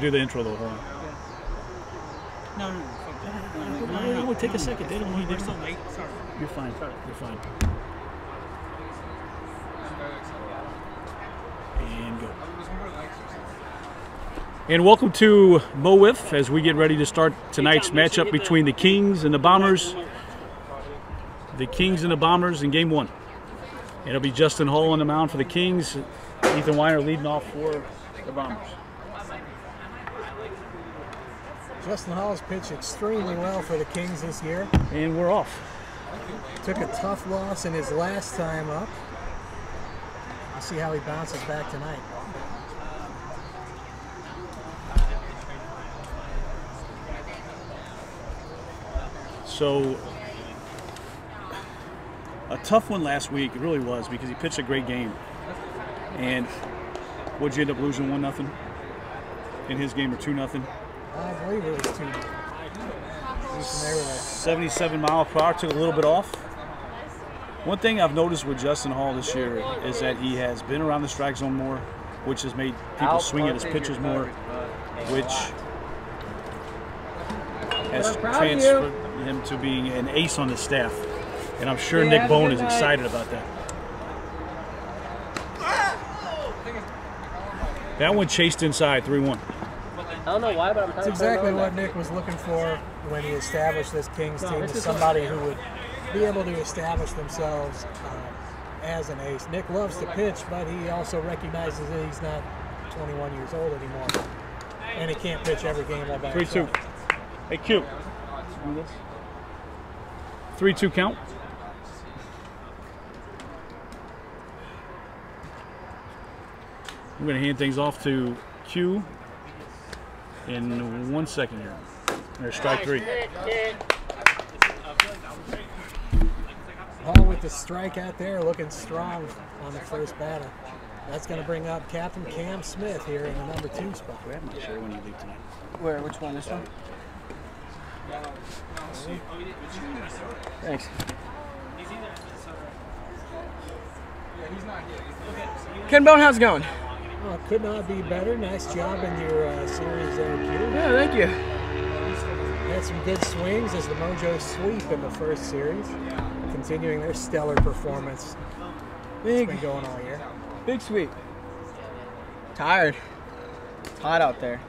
Do the intro though. Hold on. No, take a second. They don't want you to. So late. Sorry. You're fine. You're fine. And go. And welcome to Mo WIFF as we get ready to start tonight's matchup between the Kings and the Bombers. The Kings and the Bombers in Game 1. It'll be Justin Hall on the mound for the Kings. Ethan Weiner leading off for the Bombers. Justin Hall's pitched extremely well for the Kings this year. And we're off. Took a tough loss in his last time up. We'll see how he bounces back tonight. So, a tough one last week, it really was, because he pitched a great game. And would you end up losing 1-0 in his game, or 2-0? I believe it was 2. 77 miles per hour, took a little bit off. One thing I've noticed with Justin Hall this year is that he has been around the strike zone more, which has made people swing at his pitches more, which has transferred him to being an ace on the staff. And I'm sure Nick Bone is excited about that. That one chased inside, 3-1. I don't know why, but I'm That's exactly what Nick was looking for when he established this Kings team, is somebody who would be able to establish themselves as an ace. Nick loves to pitch, but he also recognizes that he's not 21 years old anymore, and he can't pitch every game all by himself. 3-2. Hey, Q. 3-2 count. I'm going to hand things off to Q in 1 second here. There's strike 3. Hall with the strike out there, looking strong on the first batter. That's going to bring up Captain Cam Smith here in the number 2 spot. Grab my shirt when you leave tonight. Where? Which one? This one? Thanks. Ken Bone, how's it going? Oh, could not be better. Nice job in your series there, Q. Yeah, thank you. Had some good swings as the Mojo sweep in the first series, continuing their stellar performance. It's been going all year. Big sweep. Tired. It's hot out there.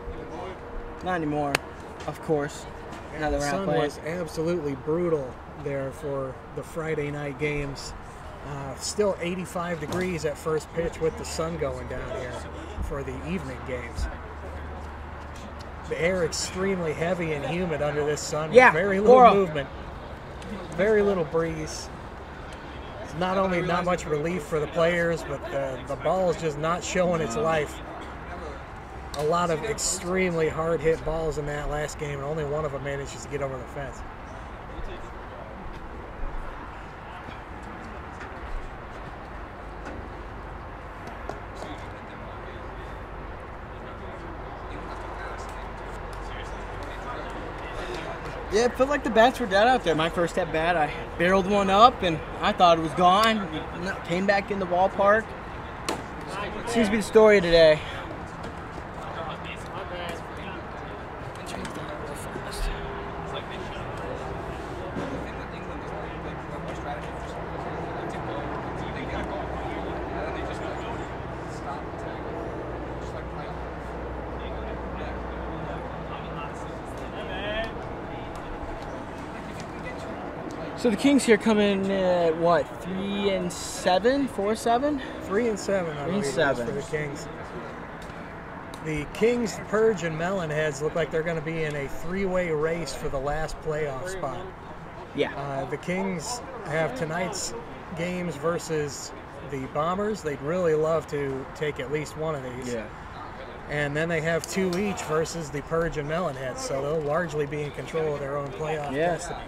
Not anymore, of course. Now that The we're sun not playing. was absolutely brutal there for the Friday night games. Still 85 degrees at first pitch with the sun going down here for the evening games. The air extremely heavy and humid under this sun. Yeah, Very little movement. Very little breeze. It's not only not much relief for the players, but the ball is just not showing its life. A lot of extremely hard hit balls in that last game, and only one of them manages to get over the fence. Yeah, it felt like the bats were dead out there. My first at bat, I barreled one up, and I thought it was gone. Came back in the ballpark. Seems to be the story of today. So the Kings here come in at what, 3-7, 4-7? 3-7, I believe, for the Kings. The Kings, Purge, and Melonheads look like they're going to be in a 3-way race for the last playoff spot. Yeah. The Kings have tonight's games versus the Bombers. They'd really love to take at least one of these. Yeah. And then they have 2 each versus the Purge and Melonheads, so they'll largely be in control of their own playoff destiny.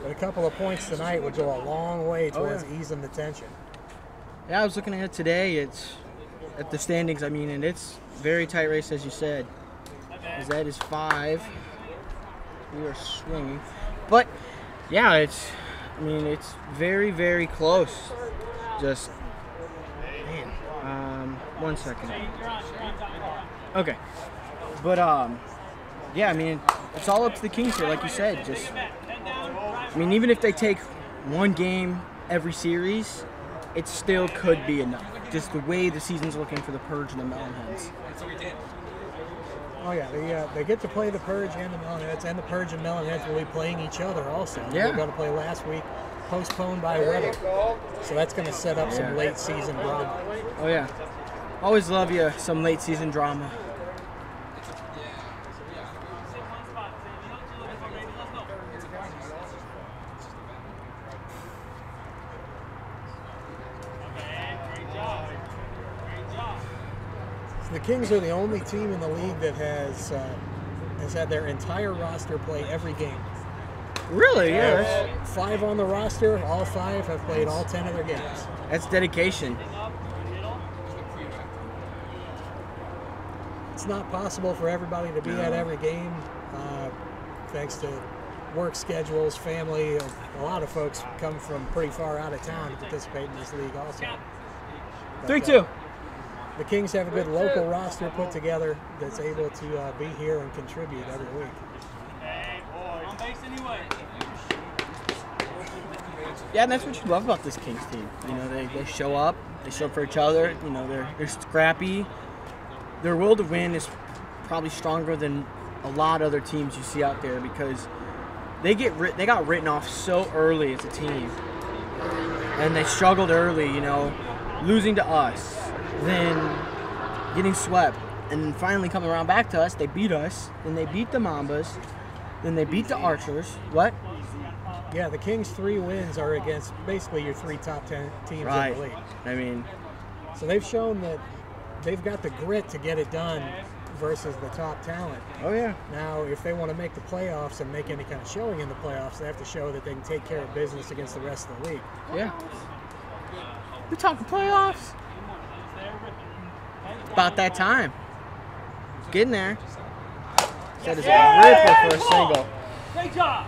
But a couple of points tonight would go a long way towards easing the tension. Yeah, I was looking at it today. It's at the standings, I mean, and it's very tight race, as you said. As that is 5. We are swinging. But, yeah, it's very, very close. Just, man, 1 second. Okay. But yeah, I mean, it's all up to the Kings here, like you said. Just, I mean, even if they take one game every series, it still could be enough. Just the way the season's looking for the Purge and the Melonheads. Oh yeah, they get to play the Purge and the Melonheads, and the Purge and Melonheads will be playing each other also. Yeah. They were going to play last week, postponed by weather. So that's going to set up some late season drama. Oh yeah, always love you some late season drama. The Kings are the only team in the league that has had their entire roster play every game. Really? Yeah. 5 on the roster. All 5 have played all 10 of their games. That's dedication. It's not possible for everybody to be at every game, thanks to work schedules, family. A lot of folks come from pretty far out of town to participate in this league also. 3-2. The Kings have a good local roster put together that's able to be here and contribute every week. Yeah, and that's what you love about this Kings team. You know, they show up for each other. You know, they're scrappy. Their will to win is probably stronger than a lot of other teams you see out there because they got written off so early as a team, and they struggled early. You know, losing to us, then getting swept, and then finally coming around back to us. They beat us, then they beat the Mambas, then they beat the Archers. What? Yeah, the Kings' 3 wins are against basically your 3 top 10 teams in the league. I mean, so they've shown that they've got the grit to get it done versus the top talent. oh yeah. Now, if they want to make the playoffs and make any kind of showing in the playoffs, they have to show that they can take care of business against the rest of the league. Yeah. We're talking playoffs. About that time. It's getting there. That is a ripper for a single. Great job.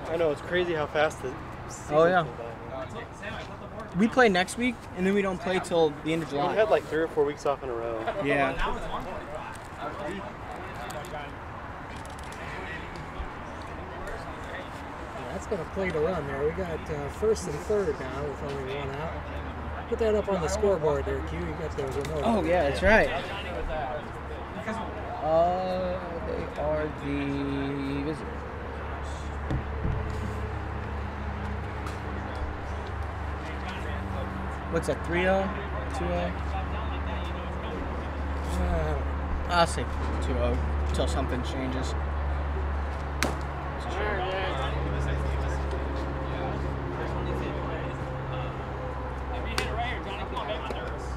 I know, it's crazy how fast the season Oh, yeah. goes by. We play next week, and then we don't play till the end of We July. had like 3 or 4 weeks off in a row. Yeah. That's going to play to run there. We got first and third now with only 1 out. Put that up on the scoreboard there, Q. You got the remote. Oh, yeah, that's right. They are the visitors. What's that, 3-0? 2-0? I'll say 2-0 until something changes.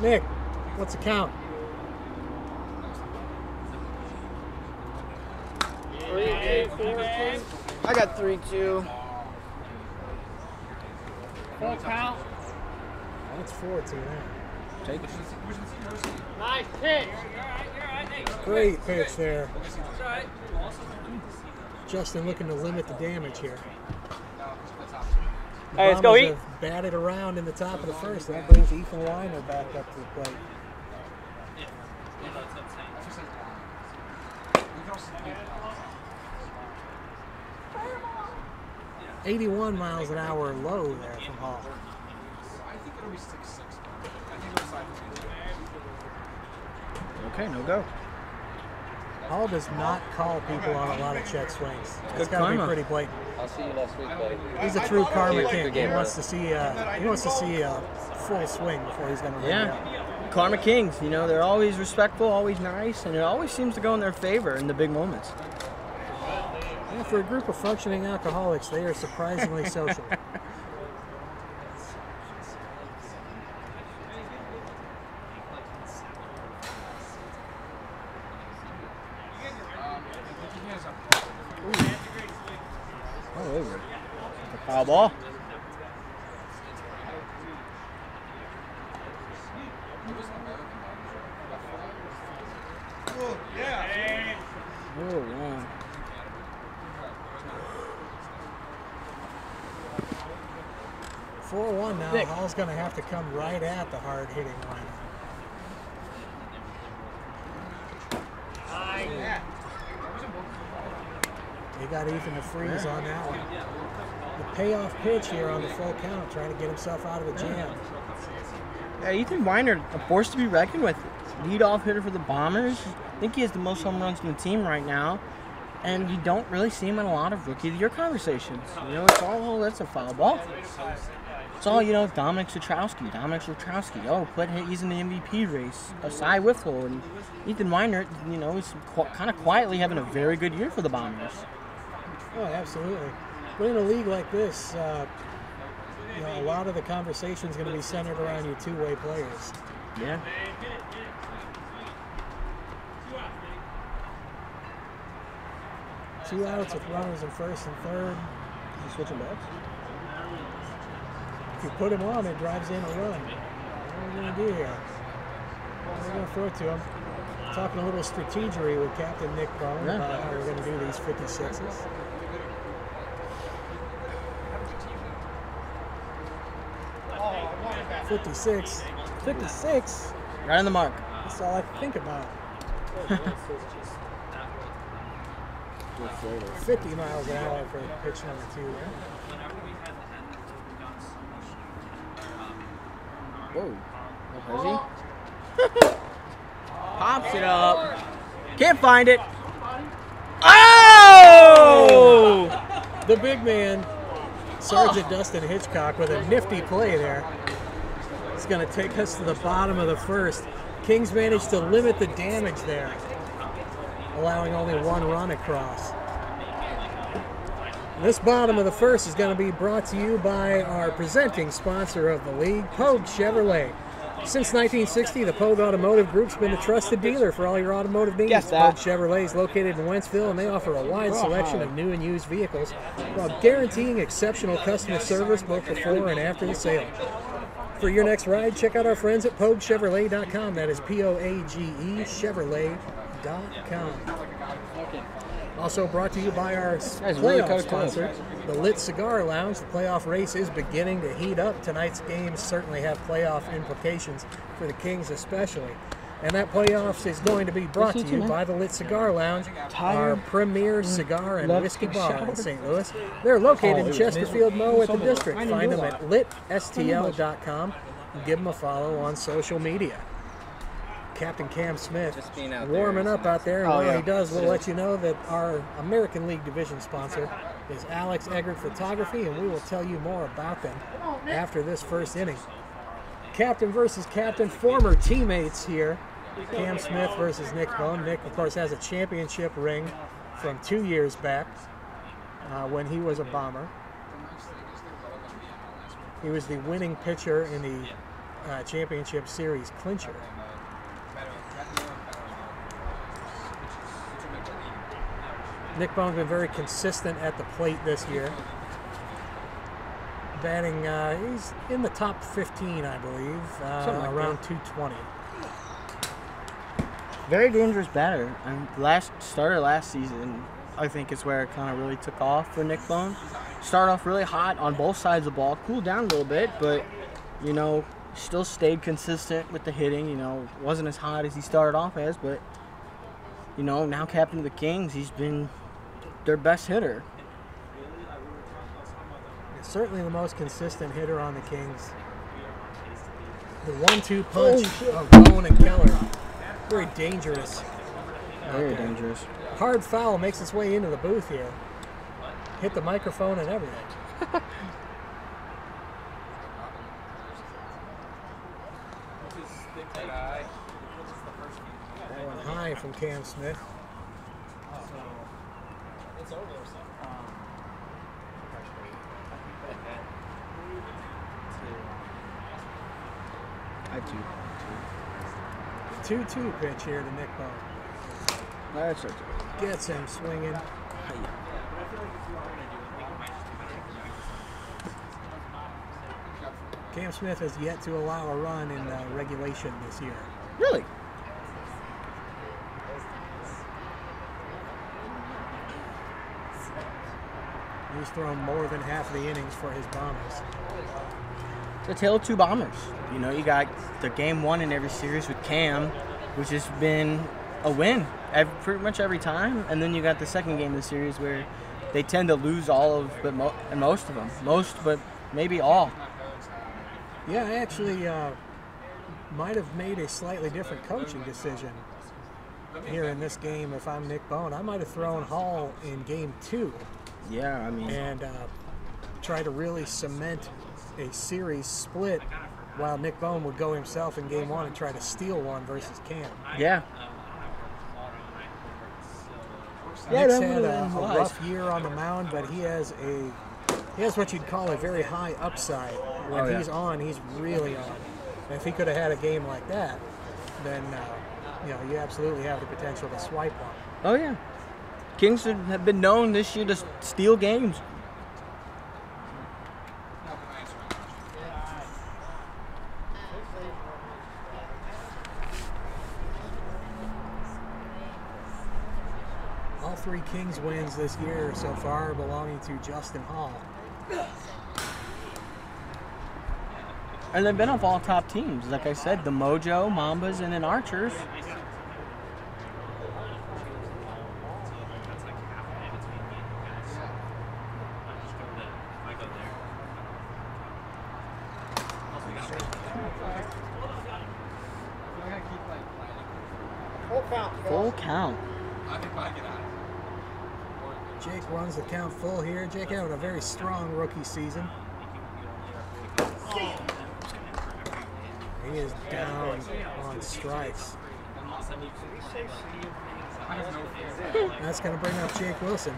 Nick, what's the count? 3-2. I got 3-2. Full count. That's 4-2 now. Take it. Nice pitch. You're all right. Hey. Great pitch there. That's all right. Justin looking to limit the damage here. Hey, let's go Bombers eat. have batted around in the top of the first. That brings Ethan Weiner back up to the plate. .81 miles an hour low there from Hall. Okay, no go. Hall does not call people on a lot of check swings. It's Good got to be karma. pretty blatant. I'll see you next week, buddy. He's a true karma king. He game, wants to see a full swing before he's going to ring out. Yeah. Karma Kings, you know, they're always respectful, always nice, and it always seems to go in their favor in the big moments. Yeah, for a group of functioning alcoholics, they are surprisingly social. All over. A foul ball. Oh, wow. 4-1 now. Nick. Hall's going to have to come right at the hard-hitting line. He got Ethan to freeze on that one. The payoff pitch here on the full count, trying to get himself out of a jam. Yeah, Ethan Weiner, a force to be reckoned with. Lead-off hitter for the Bombers. I think he has the most home runs in the team right now. And you don't really see him in a lot of Rookie of the Year conversations. You know, it's all, oh, that's a foul ball. It's all, you know, Dominic Sutrowski. Oh, but he's in the MVP race. Cy Wiffle and Ethan Weiner, you know, is kind of quietly having a very good year for the Bombers. Oh, absolutely. But in a league like this, you know, a lot of the conversation is going to be centered around your two-way players. Yeah. Two outs with runners in first and third. Is he switching bats? If you put him on, it drives in a run. What are we going to do here? We're going to throw it to him. Talking a little strategery with Captain Nick Bone about how we're going to do these 56s. $56. Right on the mark. That's all I can think about. 50 miles an hour for pitch number 2 there. Whoa. Has he? Pops it up. Can't find it. Oh! The big man, Sergeant Dustin Hitchcock, with a nifty play there. It's going to take us to the bottom of the first. Kings managed to limit the damage there, allowing only one run across. This bottom of the first is going to be brought to you by our presenting sponsor of the league, Pogue Chevrolet. Since 1960, the Pogue Automotive Group's been the trusted dealer for all your automotive needs. Pogue Chevrolet is located in Wentzville, and they offer a wide selection of new and used vehicles while guaranteeing exceptional customer service both before and after the sale. For your next ride, check out our friends at PogueChevrolet.com. That is P-O-A-G-E Chevrolet.com. Also brought to you by our playoff sponsor, the Lit Cigar Lounge. The playoff race is beginning to heat up. Tonight's games certainly have playoff implications for the Kings especially. And that playoffs is going to be brought to you by the Lit Cigar Lounge, our premier cigar and whiskey bar in St. Louis. They're located in Chesterfield, MO at the district. Find them at litstl.com and give them a follow on social media. Captain Cam Smith warming up out there, and while he does, we'll let you know that our American League Division sponsor is Alex Eggert Photography, and we will tell you more about them after this first inning. Captain versus captain, former teammates here. Cam Smith versus Nick Bone. Nick, of course, has a championship ring from 2 years back when he was a Bomber. He was the winning pitcher in the championship series clincher. Nick Bone's been very consistent at the plate this year. Batting, he's in the top 15, I believe, around 220. Very dangerous batter. Started last season, I think is where it kind of really took off for Nick Bone. Started off really hot on both sides of the ball, cooled down a little bit, but, you know, still stayed consistent with the hitting. You know, wasn't as hot as he started off as, but, you know, now captain of the Kings, he's been their best hitter. Certainly the most consistent hitter on the Kings. The 1-2 punch of Bone and Keller. Very dangerous. Very dangerous. Hard foul makes its way into the booth here. Hit the microphone and everything. Going high from Cam Smith. I do. 2-2 pitch here to Nick Bone. That's right. Gets him swinging. Cam Smith has yet to allow a run in regulation this year. Really? He's thrown more than half the innings for his Bombers. the tale of two bombers. You know, you got the game one in every series with Cam, which has been a win pretty much every time, and then you got the second game of the series where they tend to lose all of, most of them, but maybe all. Yeah, I actually might have made a slightly different coaching decision here in this game. If I'm Nick Bone, I might have thrown Hall in game 2. Yeah, I mean, and try to really cement a series split, while Nick Bone would go himself in game 1 and try to steal one versus Cam. Yeah. Nick's had a rough year on the mound, but he has what you'd call a very high upside. When he's on, he's really on. And if he could have had a game like that, then you absolutely have the potential to swipe one. Oh yeah, Kings have been known this year to steal games. All 3 Kings wins this year so far belonging to Justin Hall. And they've been off all top teams. Like I said, the Mojo, Mambas, and then Archers. Full count. Jake runs the count full here. Jake having a very strong rookie season. He is down on strikes. That's going to bring up Jake Wilson.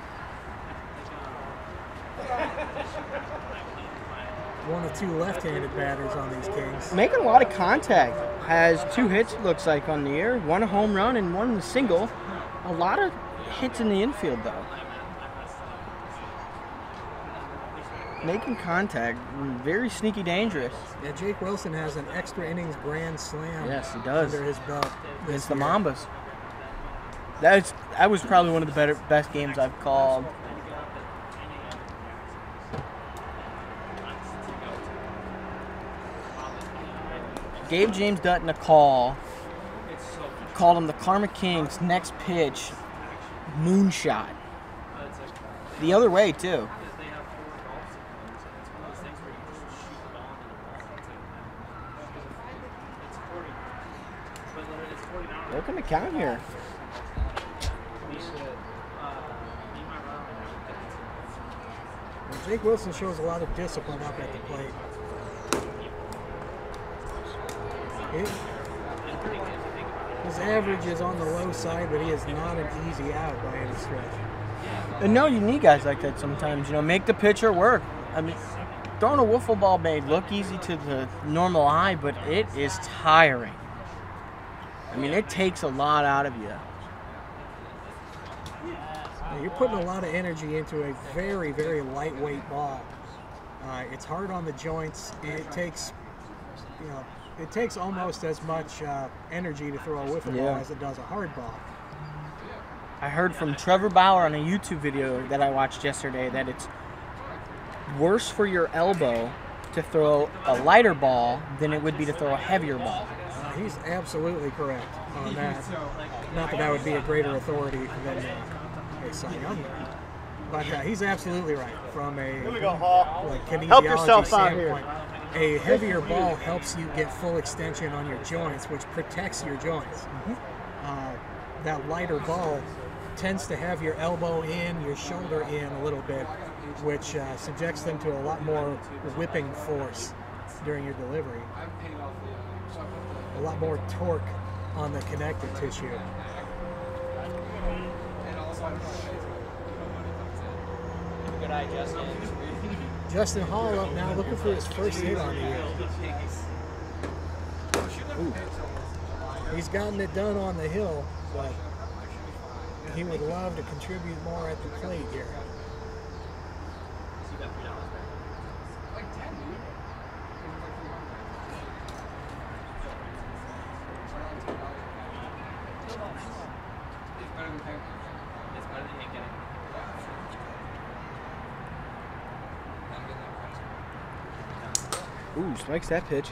One of 2 left-handed batters on these Kings. Making a lot of contact. Has 2 hits, it looks like, on the year. 1 a home run and 1 single. A lot of hits in the infield, though. Making contact, very sneaky dangerous. Yeah, Jake Wilson has an extra innings grand slam. Yes, he does. Under his belt. Against the Mambas. That was probably one of the best games I've called. Gave James Dutton a call. Called him the Karma Kings next pitch moonshot. The other way too. Look at the count here. Jake Wilson shows a lot of discipline up at the plate. His average is on the low side, but he is not an easy out by any stretch. And no, you need guys like that sometimes. You know, make the pitcher work. I mean, throwing a wiffle ball may look easy to the normal eye, but it is tiring. I mean, it takes a lot out of you. You're putting a lot of energy into a very, very lightweight ball. It's hard on the joints. It takes, it takes almost as much energy to throw a wiffle ball as it does a hard ball. I heard from Trevor Bauer on a YouTube video that I watched yesterday that it's worse for your elbow to throw a lighter ball than it would be to throw a heavier ball. He's absolutely correct on that. Not that I would be a greater authority than a Cy Young, but he's absolutely right from a kinesiology standpoint. A heavier ball helps you get full extension on your joints, which protects your joints. That lighter ball tends to have your elbow in, your shoulder in a little bit, which subjects them to a lot more whipping force during your delivery. A lot more torque on the connective tissue. Good eye, Justin. Justin Hall up now, looking for his first hit on the year. He's gotten it done on the hill, but he would love to contribute more at the plate here. Ooh, strikes that pitch.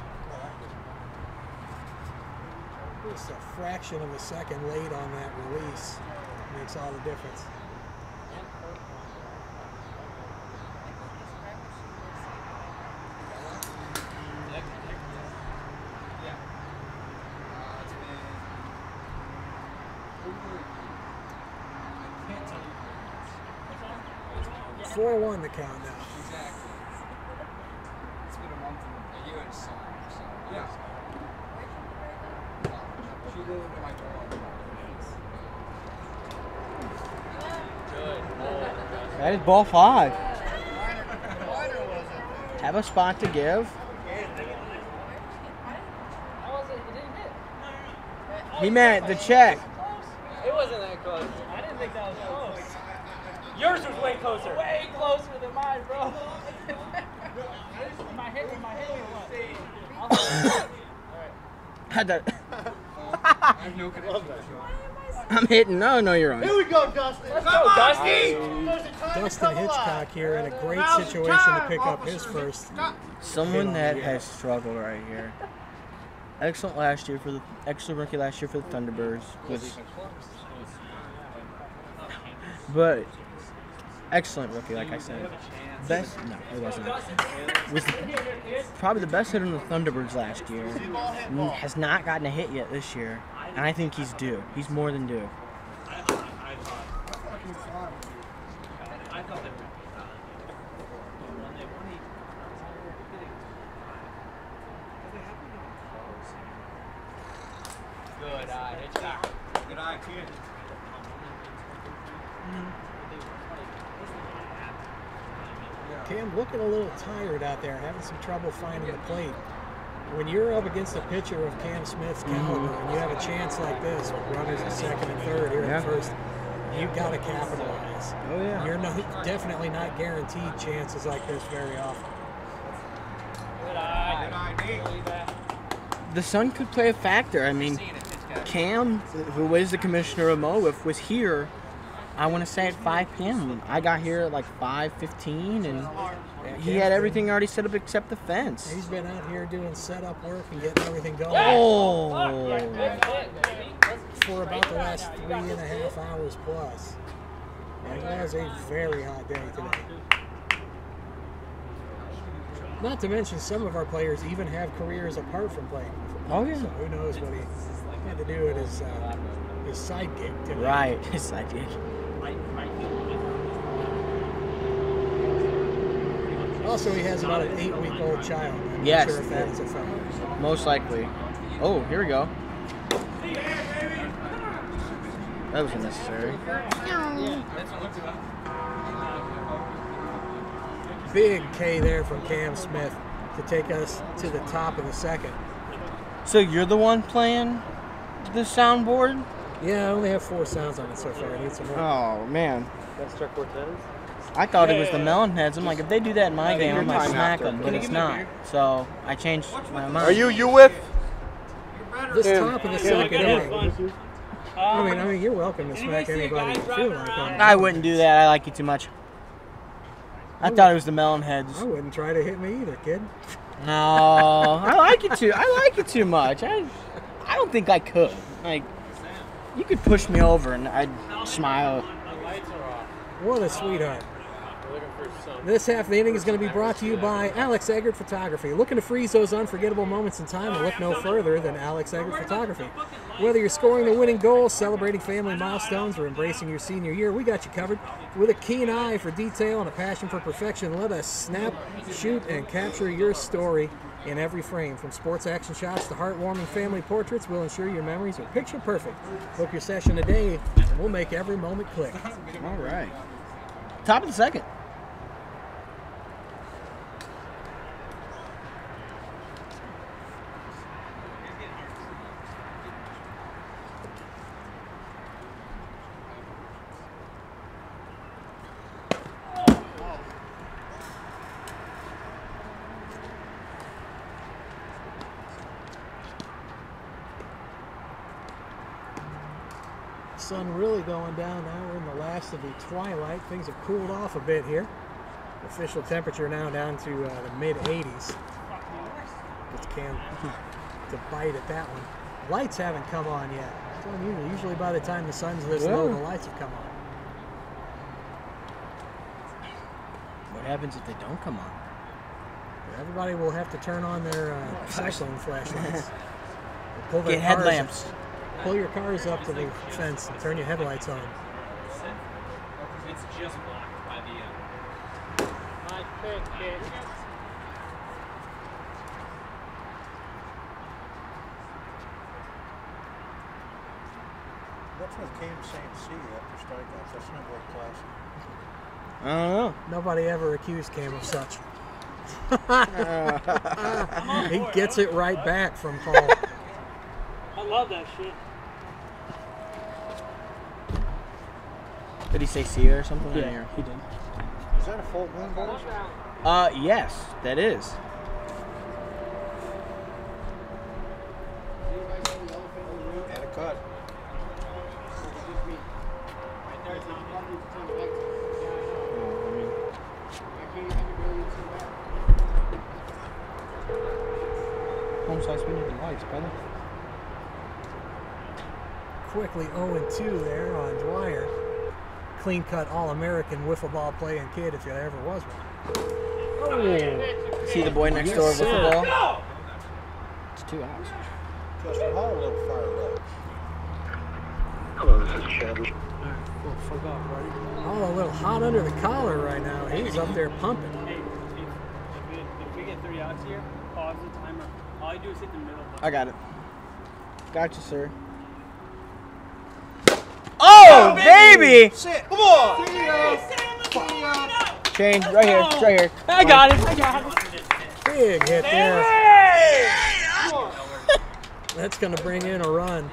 Just a fraction of a second late on that release makes all the difference. Yeah. 4-1 the count now. It's been a month and a year and some. Yeah. She lived in my dog. That is ball 5. Have a spot to give. He meant the check. It wasn't that close. I didn't think that was close. Yours was way closer. Way closer than mine, bro. Am I hitting or what? Had to. I have no connection. I'm hitting. No, you're on. Here we go, Dustin. Let's go, Dusty. Dustin Hitchcock here in a great situation to pick up his first. Someone that has struggled right here. Excellent rookie last year for the Thunderbirds. But excellent rookie, like I said. Best? No, it wasn't. Was probably the best hitter in the Thunderbirds last year. Has not gotten a hit yet this year, and I think he's due. He's more than due. Good eye, Hitchcock. Good eye, kid. Cam looking a little tired out there, having some trouble finding the plate. When you're up against a pitcher of Cam Smith's caliber and you have a chance like this with runners at second and third here at first, you've got to capitalize. Oh yeah. You're definitely not guaranteed chances like this very often. Good eye. Good eye, Nick. The sun could play a factor. I mean, Cam, who is the commissioner of MO WIFF, was here, I want to say at 5 p.m. I got here at like 5:15, and he had everything already set up except the fence. He's been out here doing setup work and getting everything going Oh! for about the last 3.5 hours plus. And it was a very hot day today. Not to mention, some of our players even have careers apart from playing. Oh yeah. So who knows what he had to do at his side gig today. Right, his side gig. Also, he has about an 8-week-old child. I'm not Yes. sure if that's a fact. Most likely. Oh, here we go. That was unnecessary. Big K there from Cam Smith to take us to the top of the second. So you're the one playing the soundboard? Yeah, I only have 4 sounds on it so far. I need some more. Oh man. That's Chuck Cortez. I thought it was the Melonheads. I'm like, if they do that in my game, I'm gonna smack them, but it's not. So I changed my mind. Are you Wiff? This top of the second inning. I mean, you're welcome to smack anybody you feel like. I wouldn't do that. I like you too much. I thought it was the Melonheads. I wouldn't try to hit me either, kid. No, I like it too. I like it too much. I don't think I could. Like, you could push me over and I'd smile. What a sweetheart. This half of the inning is going to be brought to you by Alex Eggert Photography. Looking to freeze those unforgettable moments in time and look no further than Alex Eggert Photography. Whether you're scoring the winning goal, celebrating family milestones, or embracing your senior year, we got you covered. With a keen eye for detail and a passion for perfection, let us snap, shoot, and capture your story in every frame. From sports action shots to heartwarming family portraits, we'll ensure your memories are picture perfect. Book your session today, and we'll make every moment click. All right. Top of the second. Sun really going down now. We're in the last of the twilight. Things have cooled off a bit here. Official temperature now down to the mid 80s. Gets Cam to bite at that one. Lights haven't come on yet. It's unusual. Usually by the time the sun's this low, the lights have come on. What happens if they don't come on? Everybody will have to turn on their cell phone flashlights. Pull Get headlamps. Pull your cars up to the fence and turn your headlights on. It's just blocked by the nice pick, kid. What's with Cam saying C after strikeouts? That's not very classy. I don't know. Nobody ever accused Cam of such. He gets it right back from Paul. I love that shit. Did he say C or something? Yeah, he did. Is that a full moon ball? Yes, that is. And a cut. Home slice, we need the lights, brother. Quickly 0-2 there on Dwyer. Clean cut All-American wiffle ball playing kid if there ever was one. Oh. See the boy next door, Wiffle Ball? It's 2 outs. Justin Hall a little fired up. Hello, this is Chad. Well, fuck off, buddy. Oh, a little hot under the collar right now. He's up there pumping. Hey, if we get 3 outs here, pause the timer. All you do is hit the middle button. I got it. Gotcha, sir. Oh, baby! Sit! Come on! Change, right here, right here. I got it. Big hit there. That's going to bring in a run.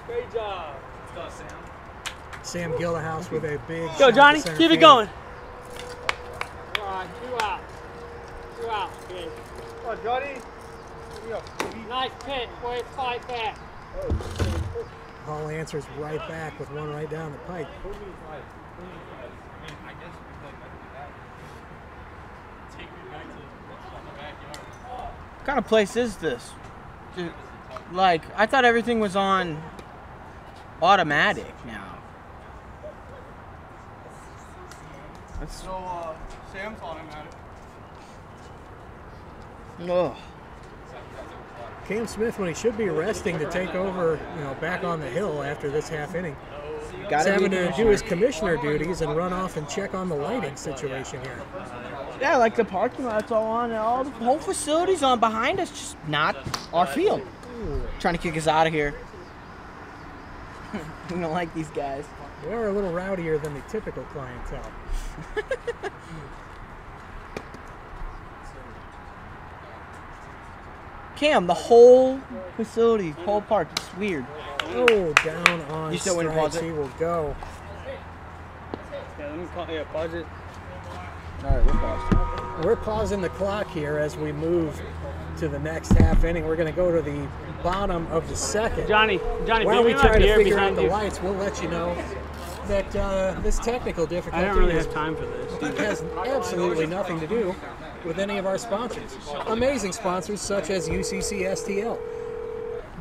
Great job. Sam Gildahouse with a big Go, shot to Johnny. center Keep it field. going. All right, 2 outs. 2 outs, kid. Come on, Johnny. Nice pitch. Way to fight back. Hall answers right back with one right down the pipe. What kind of place is this? Dude, like, I thought everything was on automatic now. That's... So, Sam's automatic. Ugh. Cam Smith, when he should be resting to take over, back on the hill after this half inning. He's having to do his commissioner duties and run off and check on the lighting situation here. Yeah, like the parking lot's all on and all the whole facility's on behind us, just not our field. Trying to kick us out of here. We don't like these guys. We are a little rowdier than the typical clientele. Cam, the whole facility, whole park, it's weird. Oh, down on You still wouldn't pause strikes. it? He will go. Yeah, let me pause it. All right, we're paused. We're pausing the clock here as we move to the next half inning. We're going to go to the bottom of the second. Johnny, While we bring him try up to here figure out behind the you. lights, we'll let you know that this technical difficulty I don't really have time for this. has absolutely nothing to do with any of our sponsors. Amazing sponsors such as UCC STL.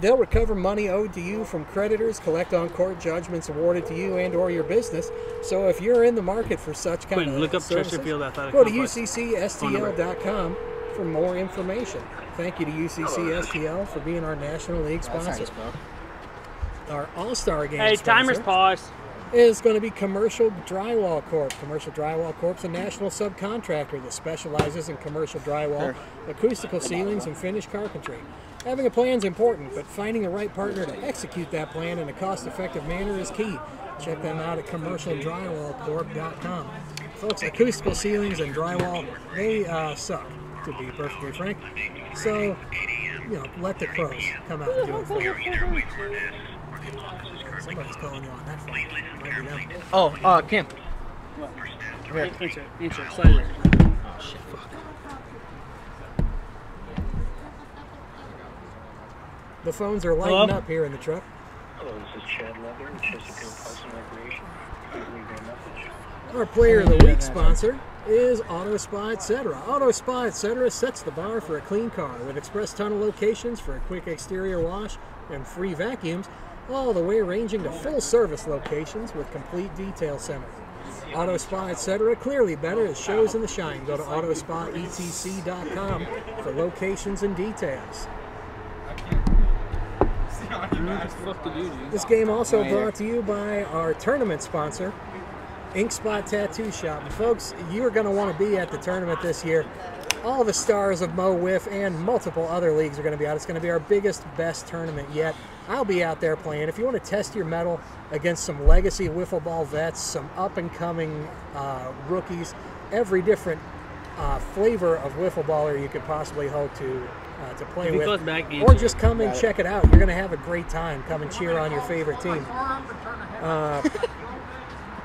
They'll recover money owed to you from creditors, collect on court judgments awarded to you and or your business. So if you're in the market for such kind Quinn, of look up services, Chesterfield Athletic go to Complex. uccstl.com for more information. Thank you to UCC STL for being our National League sponsor. Our All-Star Game Hey, timer's sponsor paused. is going to be Commercial Drywall Corp. Commercial Drywall Corp is a national subcontractor that specializes in commercial drywall, acoustical ceilings, and finished carpentry. Having a plan is important, but finding the right partner to execute that plan in a cost-effective manner is key. Check them out at commercialdrywallcorp.com. Folks, acoustical ceilings and drywall, they suck, to be perfectly frank. So, let the pros come out and do it for you. Somebody's calling you on that phone. Might be them. Oh, Cam. Answer, silent. Oh, shit. Fuck. The phones are lighting up here in the truck. Hello, this is Chad Leather with Chesterfield Parks and Recreation. Please leave your message. Our Player of the Week sponsor is Auto Spa Etc. Auto Spa Etc. sets the bar for a clean car with express tunnel locations for a quick exterior wash and free vacuums, all the way ranging to full service locations with complete detail center. Auto Spa Etc. clearly better as shows in the shine. Go to autospaetc.com for locations and details. This game also brought to you by our tournament sponsor, Ink Spot Tattoo Shop. And folks, you are going to want to be at the tournament this year. All the stars of Mo Wiff and multiple other leagues are going to be out. It's going to be our biggest, best tournament yet. I'll be out there playing. If you want to test your mettle against some legacy wiffle ball vets, some up-and-coming rookies, every different flavor of wiffle baller you could possibly hope to play with, or just come and check it out. You're going to have a great time. Come and cheer on your favorite team.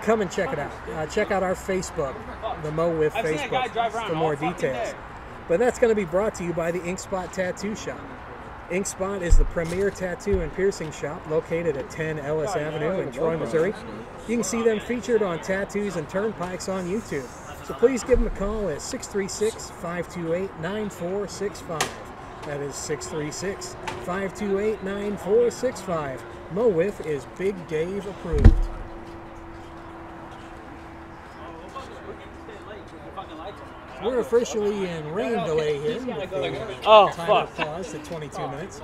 Come and check it out. Check out our Facebook, the Mo Wiff Facebook, for more details. But that's going to be brought to you by the Ink Spot Tattoo Shop. Ink Spot is the premier tattoo and piercing shop located at 10 Ellis Avenue in Troy, Missouri. You can see them featured on Tattoos and Turnpikes on YouTube. So please give them a call at 636-528-9465. That is 636-528-9465. Mo Wiff is Big Dave approved. We're officially in rain delay here. Oh, Time fuck. pause at 22 minutes.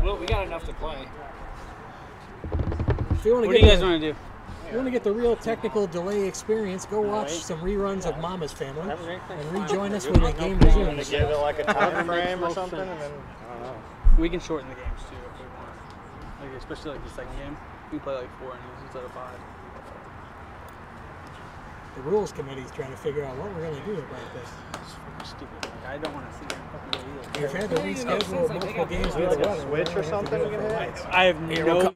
Well, we got enough to play. If you want What to do you guys get want to do? you want to get the real technical delay experience, go watch some reruns of Mama's Family and rejoin us when the game resumes. Give it like a time frame or something, and then I don't know. We can shorten the games too if we want. Like, especially like the second game. We can play like 4 innings instead of 5. The rules committee is trying to figure out what we're going to do about this. It's fucking stupid. Like, I don't want to see them fucking go either. We've had to reschedule multiple games with the weather. Switch or something you can hit? I have no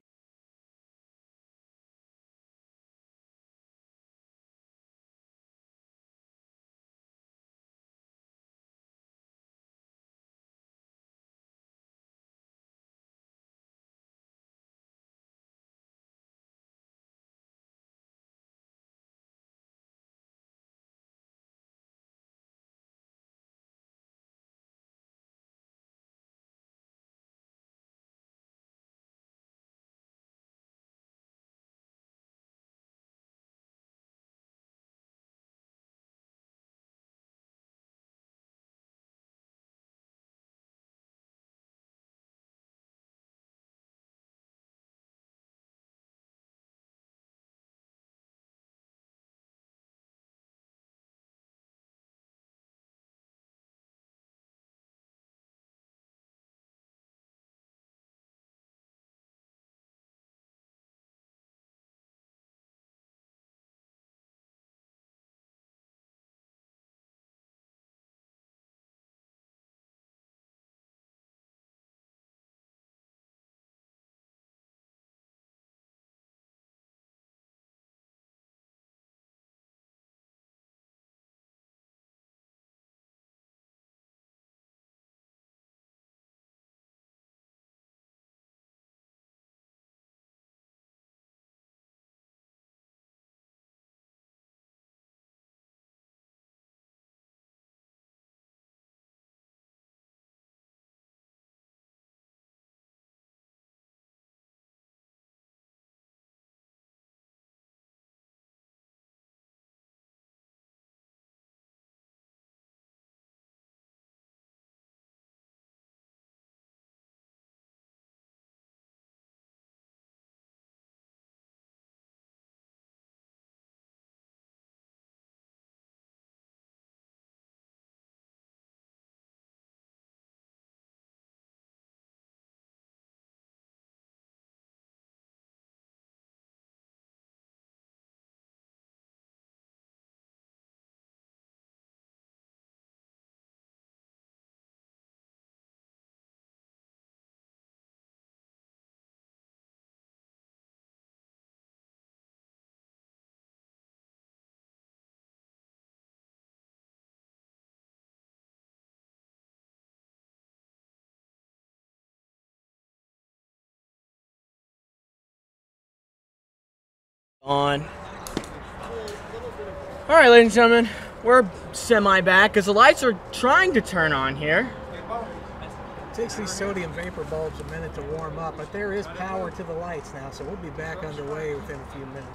On. All right, ladies and gentlemen, we're semi-back because the lights are trying to turn on here. It takes these sodium vapor bulbs a minute to warm up, but there is power to the lights now, so we'll be back underway within a few minutes.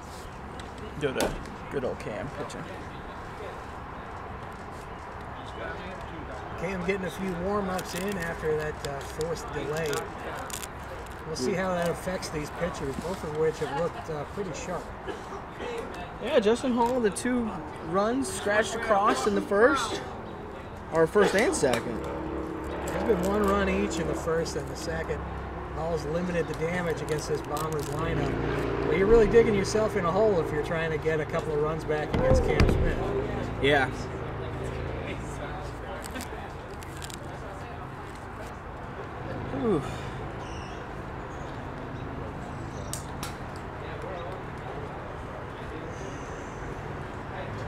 Good old Cam pitching. Cam getting a few warm-ups in after that forced delay. We'll see how that affects these pitchers, both of which have looked pretty sharp. Yeah, Justin Hall, the 2 runs scratched across in the first, or first and second. There's been 1 run each in the first and the second. Hall's limited the damage against this Bombers lineup. But you're really digging yourself in a hole if you're trying to get a couple of runs back against Cam Smith. Yeah. Ooh.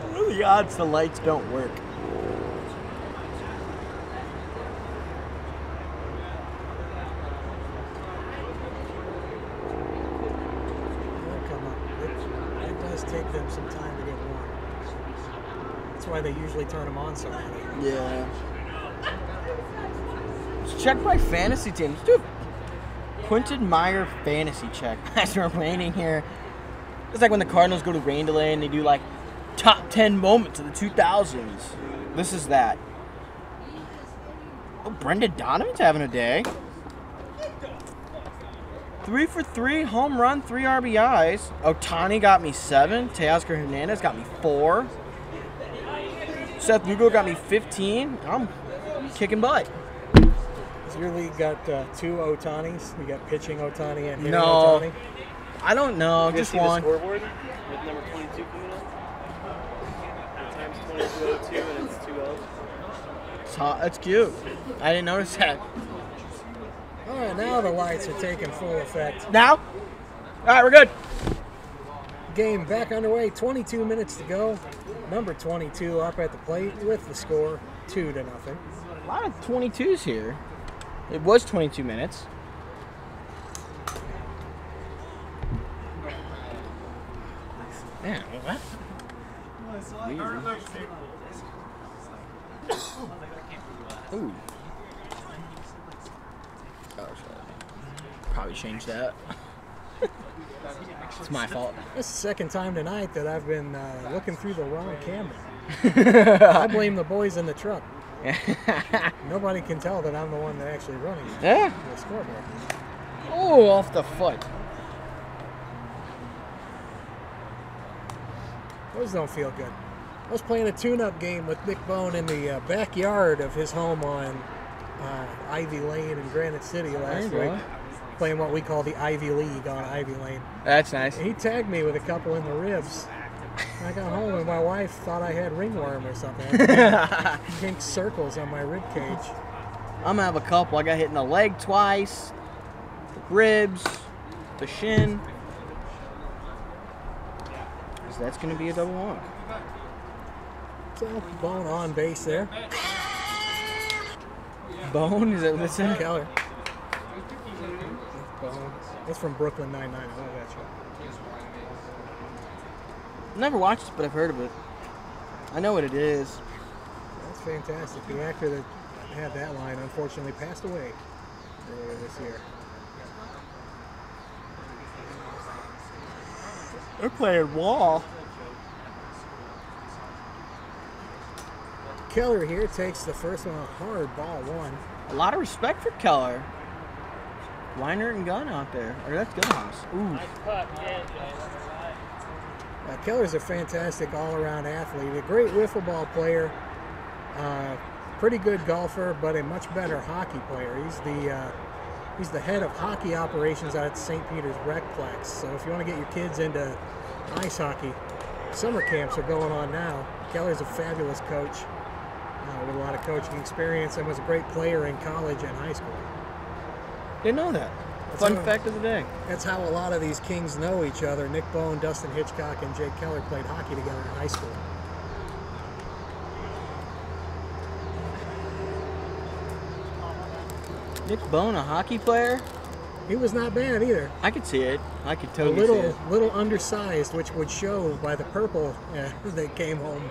What are the odds the lights don't work? It does take them some time to get warm. That's why they usually turn them on so early. Yeah. Let's check my fantasy team. Let's do a Quentin Meyer fantasy check as we're waiting here. It's like when the Cardinals go to rain delay and they do like top 10 moments of the 2000s. This is that. Oh, Brendan Donovan's having a day. 3 for 3, home run, 3 RBIs. Ohtani got me 7. Teoscar Hernandez got me 4. Seth Lugo got me 15. I'm kicking butt. Has your league got 2 Ohtanis? You got pitching Ohtani and hitting Ohtani? I don't know. You Just see one. the scoreboard with number 22 coming up? Times 2202 and it's 2-0. That's cute. I didn't notice that. All right, now the lights are taking full effect. Now? All right, we're good. Game back underway. 22 minutes to go. Number 22 up at the plate with the score 2-0. A lot of 22s here. It was 22 minutes. Man, what? Weird. Ooh. Oh, sorry. Probably change that. It's my fault. This is the second time tonight that I've been looking through the wrong camera. I blame the boys in the truck. Nobody can tell that I'm the one that actually running the scoreboard. Oh, off the foot. Those don't feel good. I was playing a tune-up game with Nick Bone in the backyard of his home on Ivy Lane in Granite City last week. Playing what we call the Ivy League on Ivy Lane. That's nice. He tagged me with a couple in the ribs. I got home and my wife thought I had ringworm or something. Pink circles on my rib cage. I'm gonna have a couple. I got hit in the leg twice, the ribs, the shin. So that's gonna be a double walk. So Bone on base there. Bone? Is that what this is? Keller. Bone. That's from Brooklyn Nine-Nine. I love that show. Never watched it, but I've heard of it. I know what it is. That's fantastic. The actor that had that line unfortunately passed away earlier this year. They're playing wall. Keller here takes the first one, a hard ball 1. A lot of respect for Keller. Weiner and Gunn out there. Or that's Gunhouse. Ooh. Keller's a fantastic all-around athlete, a great wiffle ball player, pretty good golfer, but a much better hockey player. He's the head of hockey operations out at St. Peter's Recplex. So if you want to get your kids into ice hockey, summer camps are going on now. Keller's a fabulous coach with a lot of coaching experience and was a great player in college and high school. Didn't know that. Fun fact of the day. That's how a lot of these Kings know each other. Nick Bone, Dustin Hitchcock, and Jake Keller played hockey together in high school. Nick Bone, a hockey player? He was not bad either. I could see it. I could A totally see it. little undersized, which would show by the purple that came home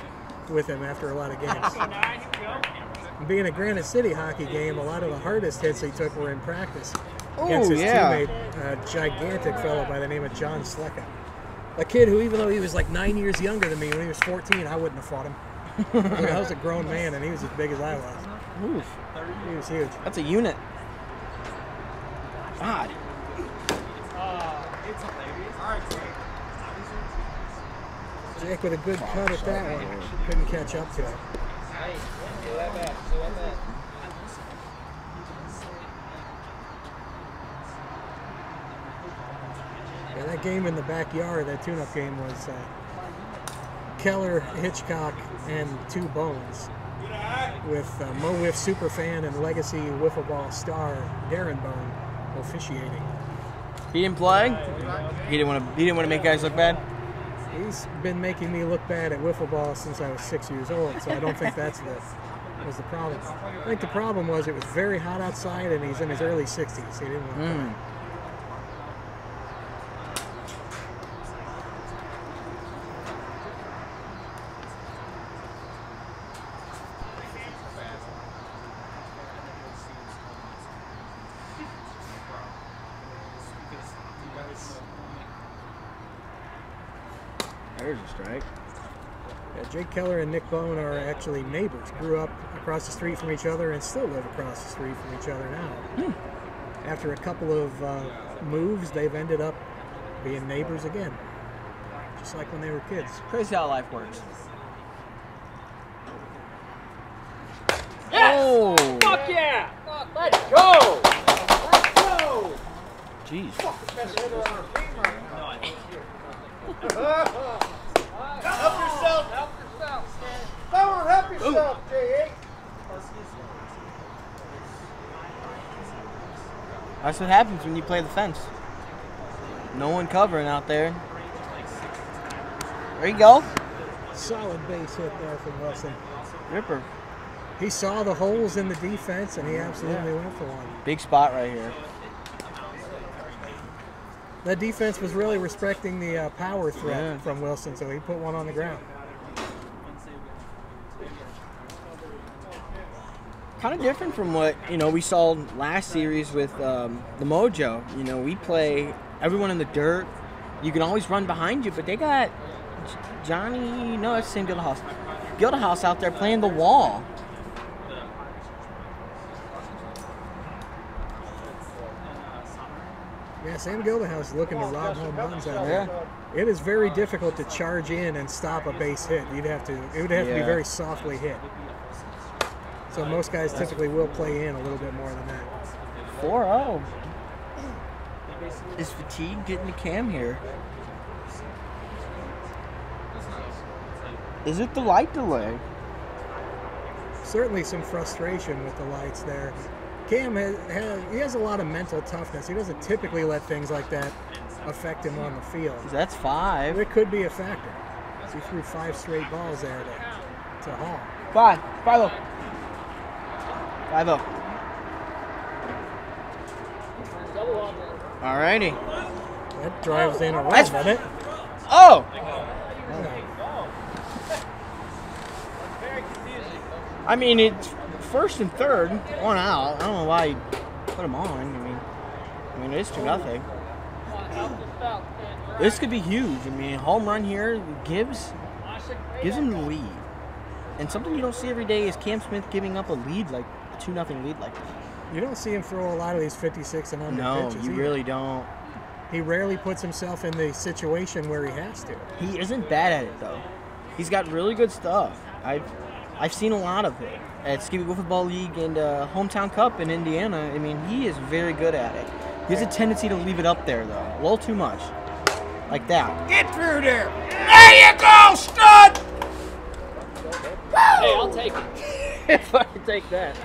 with him after a lot of games. Being a Granite City hockey game, a lot of the hardest hits he took were in practice against his teammate, a gigantic fellow by the name of John Slecka. A kid who, even though he was like 9 years younger than me, when he was 14, I wouldn't have fought him. I was a grown man, and he was as big as I was. Oof. He was huge. That's a unit. God. Jake with a good cut at that one. Couldn't catch up to it. Yeah, that game in the backyard, that tune-up game, was Keller, Hitchcock, and Two Bones, with Mo Wiff superfan and legacy Wiffle Ball star Darren Bone officiating. He didn't play. He didn't want to make guys look bad. He's been making me look bad at Wiffle Ball since I was 6 years old, so I don't think was the problem. I think the problem was it was very hot outside, and he's in his early 60s. He didn't want to play. There's a strike. Yeah, Jake Keller and Nick Bone are actually neighbors. Grew up across the street from each other and still live across the street from each other now. After a couple of moves, they've ended up being neighbors again. Just like when they were kids. Crazy how life works. Yes! Oh! Fuck yeah! Let's go! Let's go! Jeez. Help yourself. Help yourself. Come on, help yourself, J.A. That's what happens when you play the fence. No one covering out there. There you go. Solid base hit there from Wilson. Ripper. He saw the holes in the defense, and he absolutely went for one. Big spot right here. That defense was really respecting the power threat from Wilson, so he put one on the ground. Kind of different from what we saw last series with the Mojo. We play everyone in the dirt. You can always run behind you, but they got Johnny. No, it's the same Gildahouse. Gildahouse out there playing the wall. Yeah, Sam Gildahouse is looking to rob home runs out there. It is very difficult to charge in and stop a base hit. It would have to be very softly hit. So most guys typically will play in a little bit more than that. 4-0. Is fatigue getting the cam here? Is it the light delay? Certainly some frustration with the lights there. Cam has a lot of mental toughness. He doesn't typically let things like that affect him on the field. That's 5. It could be a factor. He threw 5 straight balls there to Hall. 5-0. 5-0. Alrighty. That drives in a run, doesn't it? Oh! I mean, it's first and third, 1 out. I don't know why you put him on. I mean, it's 2-0. This could be huge. I mean, home run here gives him the lead. And something you don't see every day is Cam Smith giving up a lead, like a 2-0 lead like this. You don't see him throw a lot of these 56 and under pitches. No, you really don't. He rarely puts himself in the situation where he has to. He isn't bad at it, though. He's got really good stuff. I've seen a lot of it at Wiffle Ball League and Hometown Cup in Indiana. I mean, he is very good at it. He has a tendency to leave it up there, though. A little too much. Like that. Get through there. There you go, stud. Hey, I'll take it. If I can take that.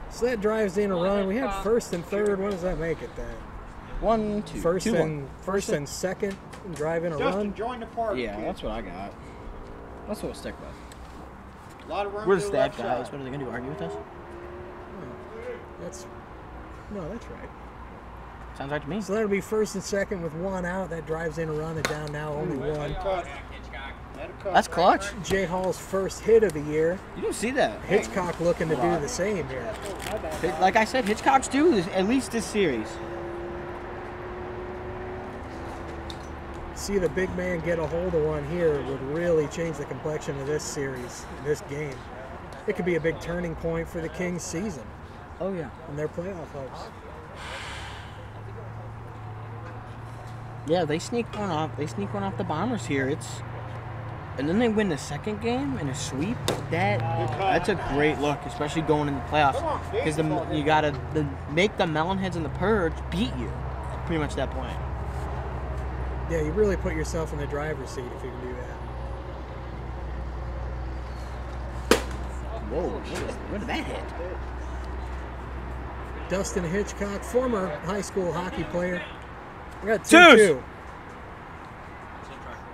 So that drives in a run. We had first and third. What does that make it then? 1, 2. First 2, and second, drive in a run. Join the party. Yeah, that's what I got. That's what we'll stick with. A lot of room We're to the the left stat guys. side. What are they going to do? Argue with us? That's right. Sounds right to me. So that'll be first and second with one out. That drives in a run, and down now only one. That's clutch. Jay Hall's first hit of the year. You don't see that. Hitchcock looking to do the same here. Like I said, Hitchcock's due this, at least this series. See the big man get a hold of one here would really change the complexion of this series, this game. It could be a big turning point for the Kings season Oh yeah. and their playoff hopes. Yeah, they sneak one off. They sneak one off the Bombers here. And then they win the second game in a sweep. That's a great look, especially going in the playoffs, because you gotta make the Melonheads and the Purge beat you. Pretty much that point. Yeah, you really put yourself in the driver's seat if you can do that. Whoa! Where did that hit? Dustin Hitchcock, former high school hockey player. We got Twos. 2-2.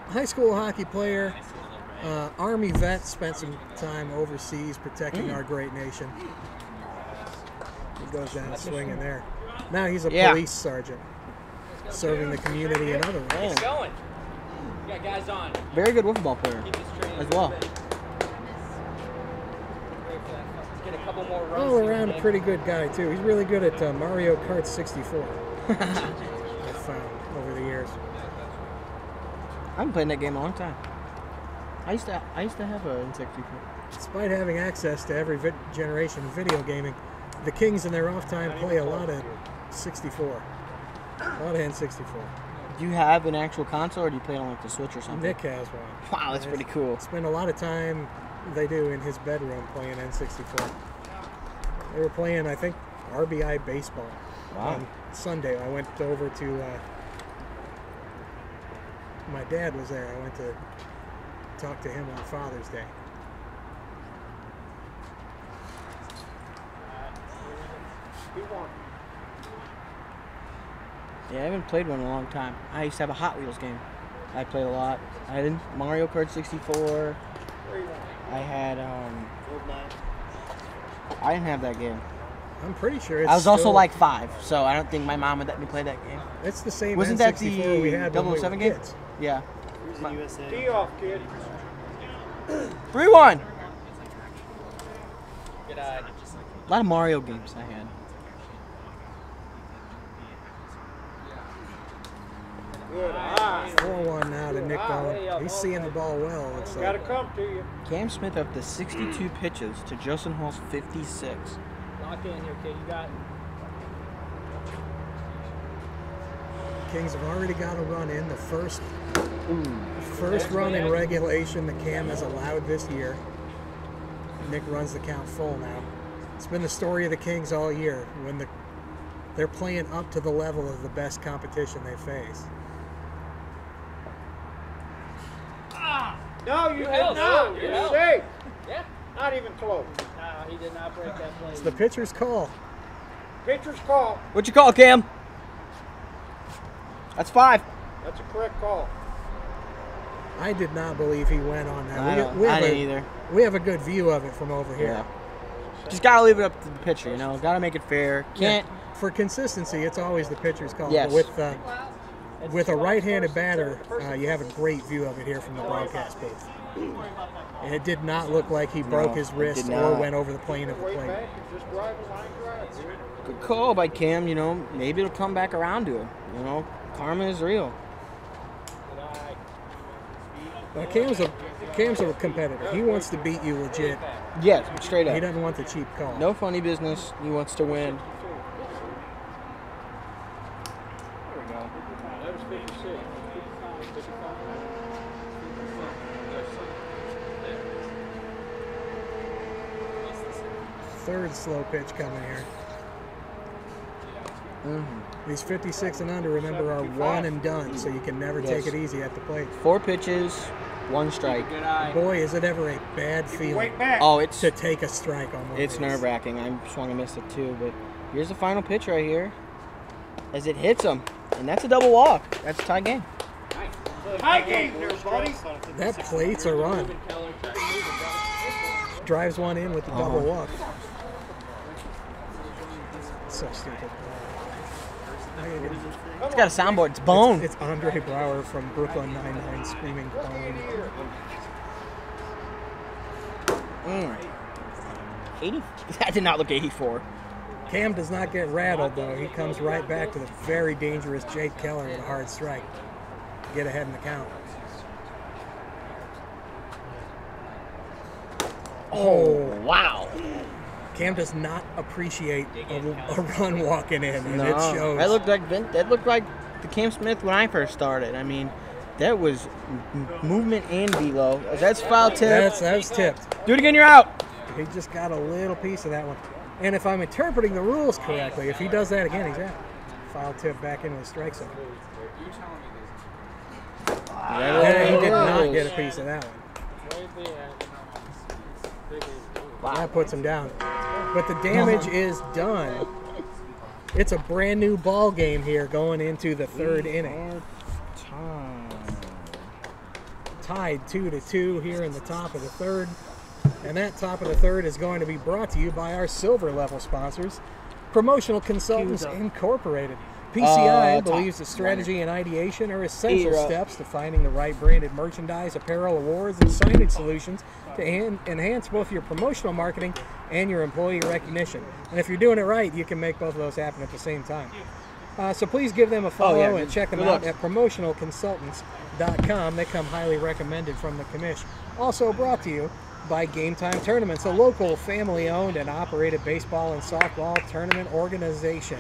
High school hockey player, Army vet, spent some time overseas protecting our great nation. He goes down swinging there. Now he's a police sergeant, serving the community in other ways. Keep going. You got guys on. Very good wiffle ball player Keep this train as well. moving. Let's get a couple more runs. All around a pretty good guy too. He's really good at Mario Kart 64. I've found over the years. I haven't played that game in a long time. I used to have a N64. Despite having access to every generation of video gaming, the Kings in their off time play a lot of 64. A lot of N64. Do you have an actual console, or do you play it on like the Switch or something? Nick has one. Wow, that's pretty cool. Spend a lot of time, they do, in his bedroom playing N64. They were playing, I think, RBI baseball on Sunday. I went over to, my dad was there. I went to talk to him on Father's Day. Yeah, I haven't played one in a long time. I used to have a Hot Wheels game. I played a lot. I had Mario Kart 64. I had I didn't have that game. I'm pretty sure it's I was also still, like 5, so I don't think my mom would let me play that game. it's the same Wasn't N64 that the we had when we were 007 game? kids. Yeah. Tee off, kid. 3-1. Good eye. A lot of Mario games I had. Good eye. 4-1 now to Nick Ball. He's seeing the ball well, looks Got to like. come to you. Cam Smith up to 62 pitches to Justin Hall's 56. Lock in here, kid. You got it. Kings have already got a run in. The first run in regulation that Cam has allowed this year. Nick runs the count full now. It's been the story of the Kings all year when they're playing up to the level of the best competition they face. No, you did held. not. You You're held. safe. Yeah. Not even close. No, he did not break that play. It's the pitcher's call. Pitcher's call. What you call, Cam? That's 5. That's a correct call. I did not believe he went on that. I didn't either. We have a good view of it from over here. Yeah. Just gotta leave it up to the pitcher, you know. Gotta make it fair. Can't. For consistency, it's always the pitcher's call. Yes. But with a right-handed batter, you have a great view of it here from the broadcast booth. And it did not look like he broke his wrist did or not. went over the plane of the Way plate. back and just drive a line drive. Good call by Cam. You know, maybe it'll come back around to him. You know, karma is real. Cam's a competitor. He wants to beat you legit. Yeah, straight He up. doesn't want the cheap call. No funny business. He wants to win. There we go. That was 56. Third slow pitch coming here. These 56 and under, remember, are one and done, so you can never take it easy at the plate. 4 pitches, 1 strike. Boy, is it ever a bad feeling Wait back. Oh, it's to take a strike on one. it's of these. nerve-wracking. I swung and missed it too, but here's the final pitch right here. As it hits him, and that's a double walk. That's a tie game. High game there, buddy. That plate's a run. Drives one in with the double walk. so stupid. It's got a soundboard. It's Bone. It's Andre Brower from Brooklyn Nine-Nine screaming Bone. 80. That did not look 84. Cam does not get rattled, though. He comes right back to the very dangerous Jake Keller with a hard strike. Get ahead in the count. Oh, wow. Cam does not appreciate a run walking in, and No, it shows. that looked like the Cam Smith when I first started. I mean, that was movement and velo. That's foul tip. That's tipped. Do it again, you're out. He just got a little piece of that one. And if I'm interpreting the rules correctly, if he does that again, he's out. Foul tip back into the strike zone. Yeah, he did not get a piece of that one. Wow. That puts him down. But the damage is done. It's a brand new ball game here going into the third inning. Tied 2-2 here in the top of the third. And that top of the third is going to be brought to you by our silver level sponsors, Promotional Consultants Incorporated. PCI believes that strategy and ideation are essential steps to finding the right branded merchandise, apparel, awards, and signage solutions to enhance both your promotional marketing and your employee recognition. And if you're doing it right, you can make both of those happen at the same time. So please give them a follow and check them out at promotionalconsultants.com. They come highly recommended from the commish. Also brought to you by Game Time Tournaments, a local family-owned and operated baseball and softball tournament organization.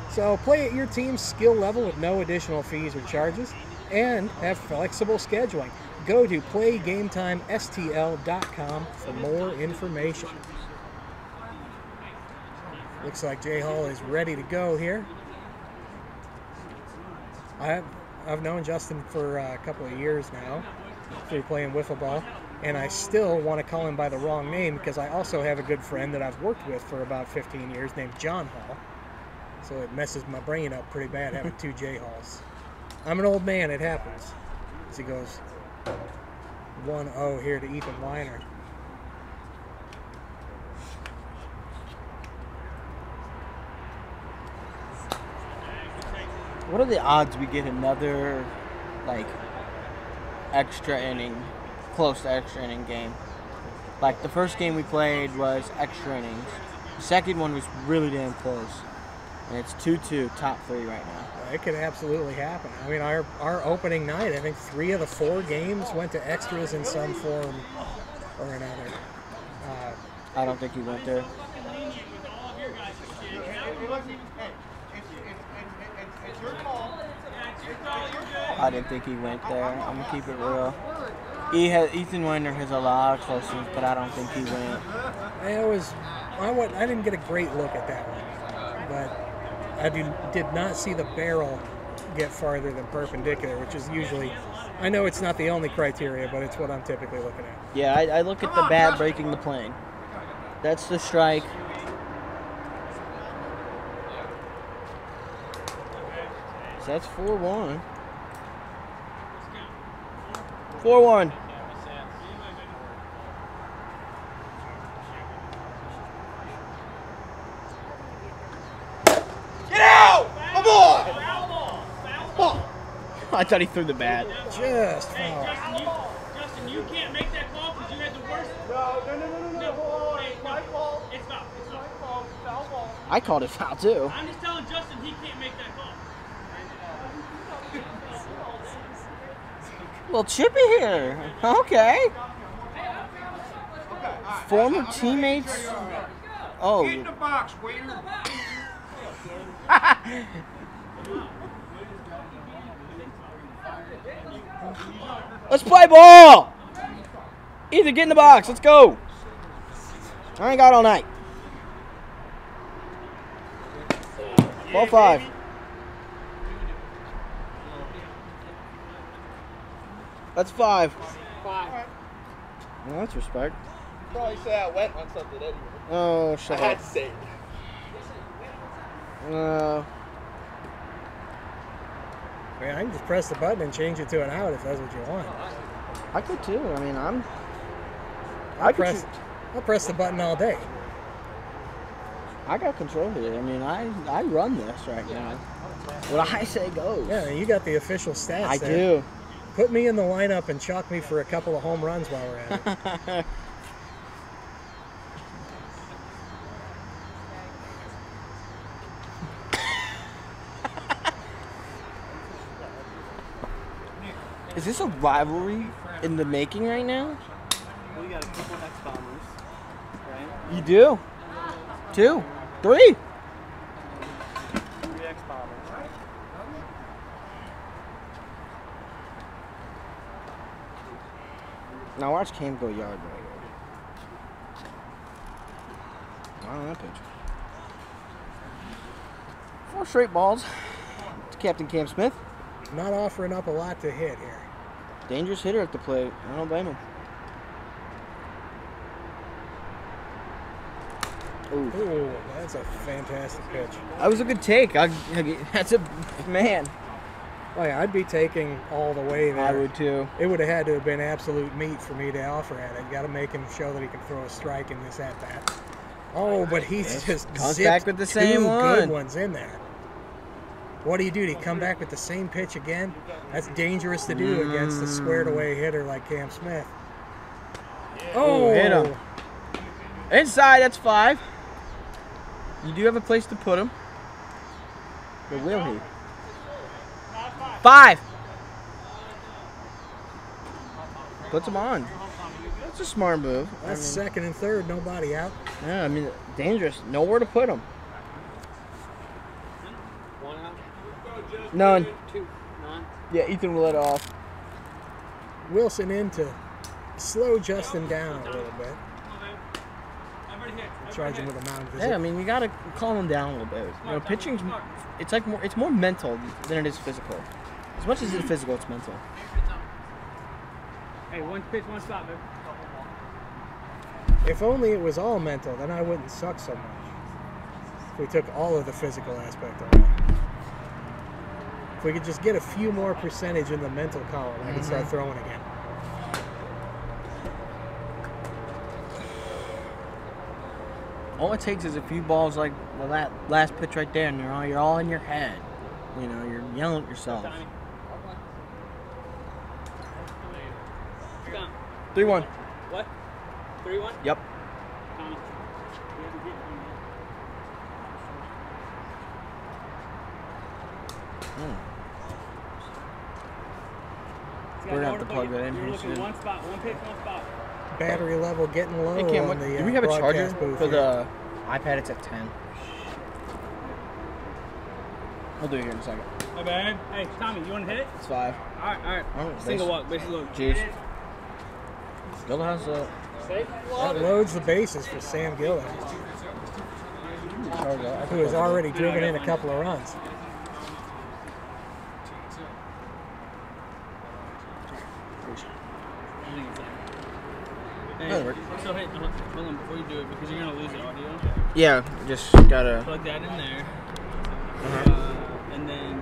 So play at your team's skill level with no additional fees or charges and have flexible scheduling. Go to playgametimestl.com for more information. Looks like Jay Hall is ready to go here. I've known Justin for a couple of years now through playing wiffle ball, and I still want to call him by the wrong name because I also have a good friend that I've worked with for about 15 years named John Hall. So it messes my brain up pretty bad having two J Halls. I'm an old man, it happens. As he goes 1-0 here to Ethan Weiner. What are the odds we get another, like, extra inning, close to extra inning game? Like, the first game we played was extra innings. The second one was really damn close. And it's 2-2, top three right now. It could absolutely happen. I mean, our opening night, I think 3 of the 4 games went to extras in some form or another. I don't think he went there. I didn't think he went there. I'm going to keep it real. Ethan Weiner has a lot of close ones, but I don't think he went. I didn't get a great look at that one, but I did not see the barrel get farther than perpendicular, which is usually, I know it's not the only criteria, but it's what I'm typically looking at. Yeah, I look at the bat breaking the plane. That's the strike. So that's 4-1. 4-1. Get out! Come on! I thought he threw the bat. Just foul. Justin, you can't make that call because you had the worst. No. It's my fault. It's not. Foul ball. I called it foul too. I'm just telling Justin he can't make that call. Little chippy here. Okay. Former teammates. Oh. Get in the box, waiter. Let's play ball. Either get in the box. Let's go. I ain't got all night. Ball 5. That's 5. Well, that's respect. Probably say I went on something anyway. Oh, shut I up. had to say it. Man, I can just press the button and change it to an out if that's what you want. I could too. I mean, I'll press the button all day. I got control here. I mean, I run this right now. What I say goes. Yeah, you got the official stats. I there. do. Put me in the lineup and chalk me for a couple of home runs while we're at it. Is this a rivalry in the making right now? We got a couple X-bombers, right? You do. 2, 3. 3 X-bombers. Now watch Cam go yard right here. Wow, that pitch. 4 straight balls to Captain Cam Smith. Not offering up a lot to hit here. Dangerous hitter at the plate. I don't blame him. Ooh, that's a fantastic pitch. That was a good take. That's a man. Oh yeah, I'd be taking all the way there. I would too. It would have had to have been absolute meat for me to offer at it. Got to make him show that he can throw a strike in this at bat. Oh, but he's just Comes zipped back with the same 2 one. good ones in there. What do? Do you come back with the same pitch again? That's dangerous to do against a squared away hitter like Cam Smith. Oh, hit him. Inside, that's 5. You do have a place to put him. But will he? 5. Puts him on. That's a smart move. That's second and third, nobody out. Yeah, I mean, dangerous. Nowhere to put him. 1 out. None. 2. None. Yeah, Ethan will let it off. Wilson in to slow Justin down a little bit. Charge him with a mound visit. Yeah, I mean, you gotta calm him down a little bit. You know, pitching's it's more mental than it is physical. As much as it's physical, it's mental. Hey, 1 pitch, 1 stop, baby. If only it was all mental, then I wouldn't suck so much. If we took all of the physical aspect away. If we could just get a few more percentage in the mental column, I could start throwing again. All it takes is a few balls like that last pitch right there, and you're all in your head. You know, you're yelling at yourself. 3-1. What? 3-1? Yep. Tommy. We're gonna have to plug that in You're here looking soon. 1 spot, 1 pitch, 1 spot. Battery level getting low Hey Cam, on the do we have a charger broadcast booth for here. the iPad? It's at 10. We'll do it here in a second. Hey, man. Hey, Tommy, you want to hit it? It's 5. All right. Oh, Single walk, basically. Look. Jeez. Still has a That loads the bases for Sam Gillen, charger. who has already driven in a couple of runs. Hey, so hey, hold on before you do it because you're gonna lose the audio. Yeah, just gotta. Plug that in there, and then.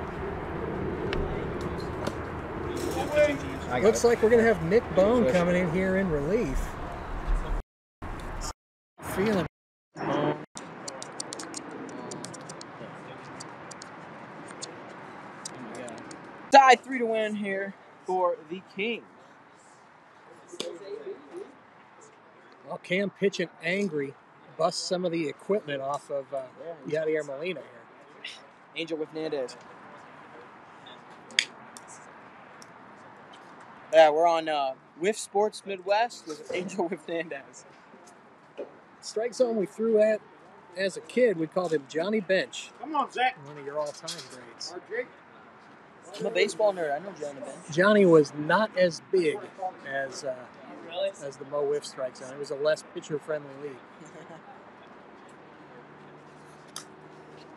Looks like we're going to have Nick Bone coming in here in relief. Feeling. Tie 3 to win here for the Kings. Well, Cam pitching angry. Bust some of the equipment off of Yadier Molina here. Angel with Nandez. Yeah, we're on Wiff Sports Midwest with Angel with Nandez. Strike zone we threw at as a kid, we called him Johnny Bench. Come on, Zach. One of your all-time greats. I'm a baseball nerd. I know Johnny Bench. Johnny was not as big as the Mo Wiff strike zone. It was a less pitcher-friendly league.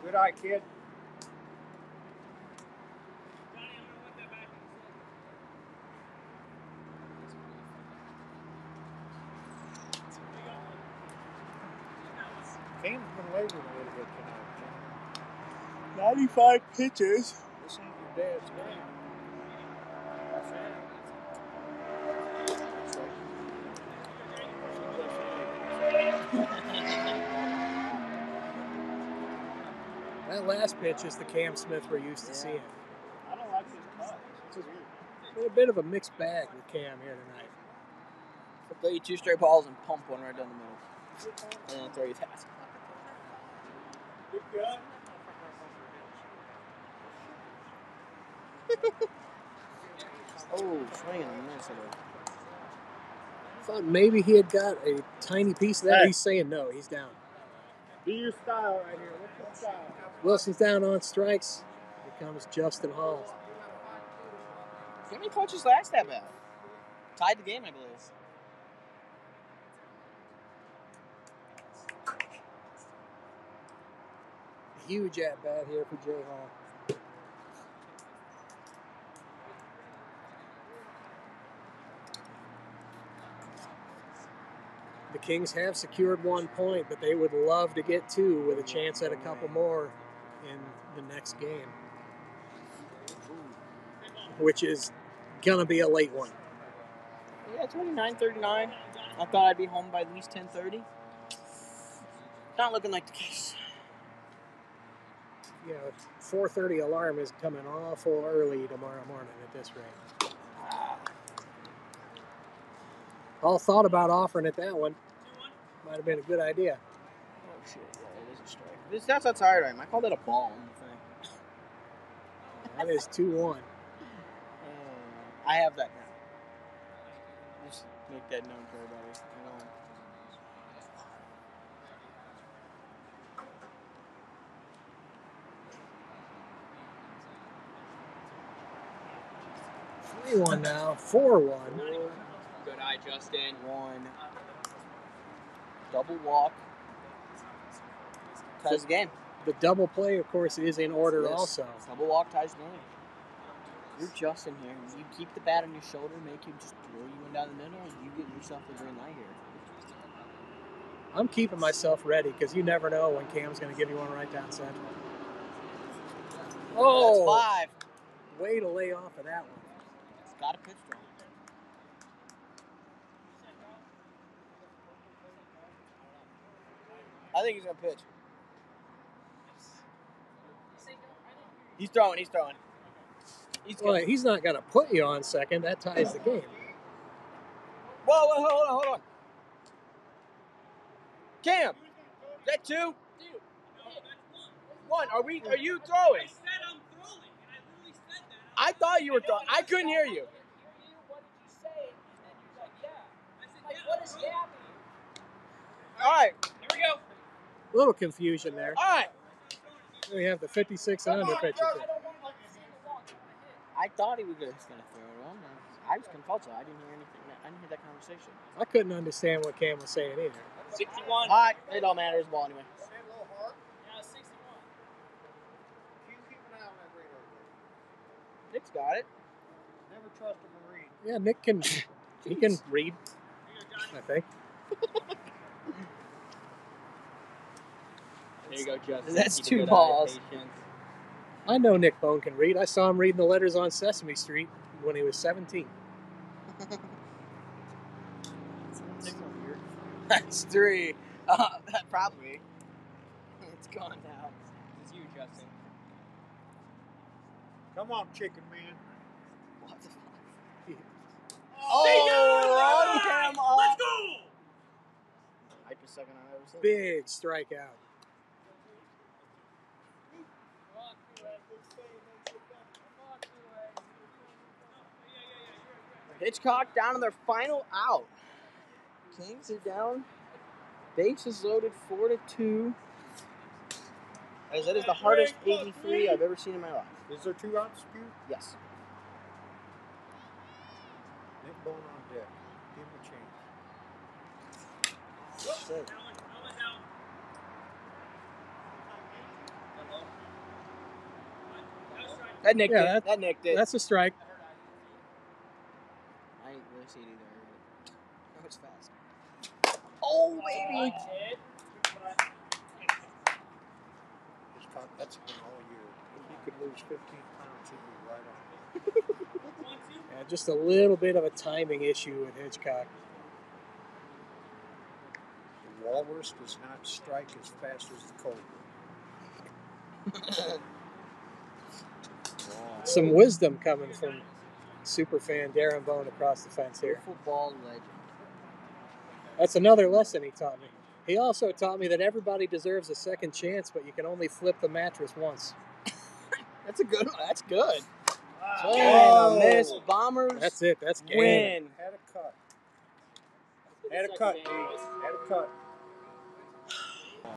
Good eye, kid. Cam's been laboring a little bit tonight. 95 pitches. This ain't your dad's game. That last pitch is the Cam Smith we're used to seeing. I don't like this cut. It's just Been a bit of a mixed bag with Cam here tonight. I'll throw you 2 straight balls and pump one right down the middle. And then throw you fast. Oh, swinging a miss at it. Thought maybe he had got a tiny piece of that. Hey. He's saying no, he's down. be your style right here. What's your style? Wilson's down on strikes. Here comes Justin Hall. How many coaches last that bat? Tied the game, I believe. Huge at bat here for Jay Hall. The Kings have secured 1 point, but they would love to get 2 with a chance at a couple more in the next game, which is going to be a late one. Yeah, 29:39. I thought I'd be home by at least 10:30. Not looking like the case. You know, 4:30 alarm is coming awful early tomorrow morning at this rate. All thought about offering it that one. Might have been a good idea. Oh shit! Yeah, it is a strike. That's outside right. I called it a ball on the thing. That is 2-1. I have that now. Just make that known to everybody. You know. One now, 4-1. Good eye, Justin. 1. Double walk. Ties the game. The double play, of course, is in order Yes. also. Double walk ties the game. You're Justin here. You keep the bat on your shoulder, make you just throw you one down the middle, and you get yourself a green light here. I'm keeping myself ready because you never know when Cam's going to give you one right down central. Oh, That's 5. way to lay off of that one. It's got a pitch strong. I think he's going to pitch. He's throwing. He's Well, he's not going to put you on second. That ties the game. Whoa, hold on. Cam, is that 2? 1. Are you throwing? I said I'm throwing, and I literally said that. I thought you were throwing. I couldn't hear you. What did you say? And then you're like, yeah. I said, yeah. What does yeah mean? All right. Here we go. A little confusion there. All right. We have the 56 and under pitches. I thought he was just going to throw it on. I was confused. I didn't hear anything. I didn't hear that conversation. I couldn't understand what Cam was saying either. 61. All right. It don't matter. It's ball anyway. Yeah, 61. You keep an eye on that radar. Nick's got it. Never trust a Marine. Yeah, Nick can read, I think. There you go, Justin. That's Keep a 2 good eye, balls. patience. I know Nick Bone can read. I saw him reading the letters on Sesame Street when he was 17. That's 3. Probably. It's gone now. It's you, Justin. Come on, chicken man. What the fuck? Oh, run him off. Let's go! Hypest second I've ever seen. Big strikeout. Hitchcock down to their final out. Kings are down. Bases loaded 4-2. As that is the hardest 83 I've ever seen in my life. Is there 2 outs, Spew? Yes. Nick Bone on deck. Give him a chance. Shit. That nicked Yeah, it. That nicked it. That's a strike. I ain't really see it either. That was fast. Oh, baby. That's been all year. If he could lose 15 pounds, he'd be right on. Yeah, just a little bit of a timing issue with Hitchcock. The walrus does not strike as fast as the cobra. Some wisdom coming from superfan Darren Bone across the fence here. Wiffle Ball legend. That's another lesson he taught me. He also taught me that everybody deserves a second chance, but you can only flip the mattress once. That's a good one. That's good. Oh. And a miss. Bombers. That's it. That's game. Win. Had a cut. Had a cut, Dave. Had a cut.